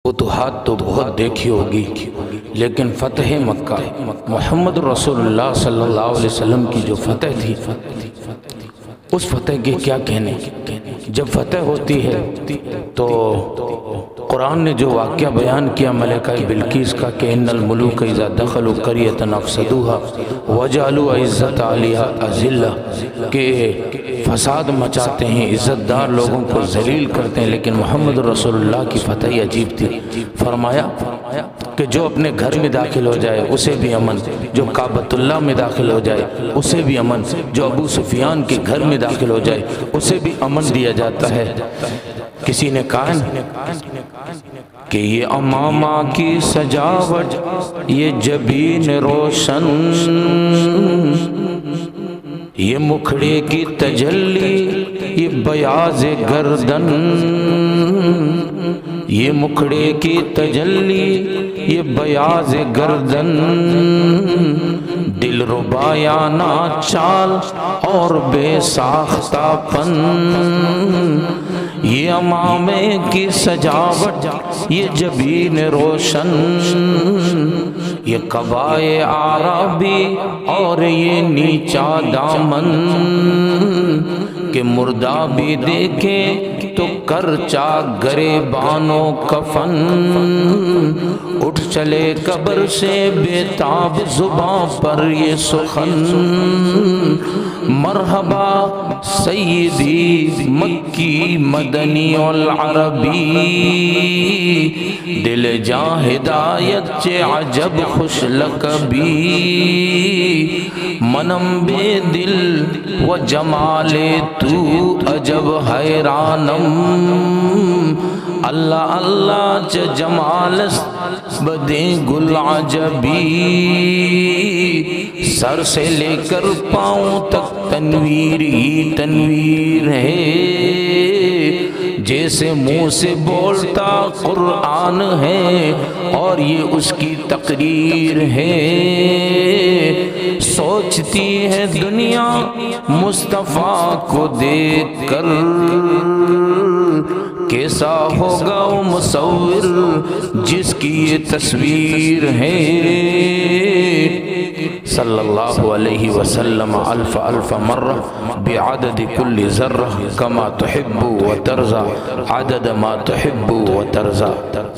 فتوحات تو بہت دیکھی ہوگی، لیکن فتح مکہ محمد رسول اللہ صلی اللہ علیہ وسلم کی جو فتح تھی، اس فتح کے کیا کہنے۔ جب فتح ہوتی ہے تو قرآن نے جو واقعہ بیان کیا ملکہ بلقیس کا کہ ان الملوک اذا دخلوا قریۃ افسدوها وجعلوا عزت اہلھا اذلہ، کہ فساد مچاتے ہیں، عزت دار لوگوں کو ذلیل کرتے ہیں، لیکن محمد رسول اللہ کی فتح عجیب تھی۔ فرمایا کہ جو اپنے گھر میں داخل ہو جائے اسے بھی امن، جو کعبۃ اللہ میں داخل ہو جائے اسے بھی امن، جو ابو سفیان کے گھر میں داخل ہو جائے اسے بھی امن دیا جاتا ہے۔ کسی نے کہا کہ یہ امامہ کی سجاوٹ، یہ جبین روشن، یہ مکھڑے کی تجلی، یہ بیاض گردن، یہ مکھڑے کی تجلی، یہ بیاض گردن، دل ربایانہ چال اور بے ساختہ پن، یہ امامے کی سجاوٹ، یہ جبین روشن، یہ قبائے عربی اور یہ نیچا دامن، کہ مردہ بھی دیکھے تو کرچا گریبانو کفن، اٹھ چلے قبر سے بےتاب زباں پر یہ سخن، مرحبا سیدی مکی مدنی العربی، دل جاں ہدایت چے عجب خوش لقبی، منم بے دل و جمال تو عجب حیرانم، اللہ اللہ چ جمالست بدے گل عجبی، سر سے لے کر پاؤں تک تنویر ہی تنویر ہے، جیسے منہ سے بولتا قرآن ہے اور یہ اس کی تقریر ہے، سوچتی ہے دنیا مصطفیٰ کو دیکھ کر، کیسا ہوگا وہ مصور جس کی یہ تصویر ہے، صلی اللہ علیہ وسلم الف الف مرہ بعدد کل ذرہ کما تحب و ترضى عدد ما تحب و ترضى۔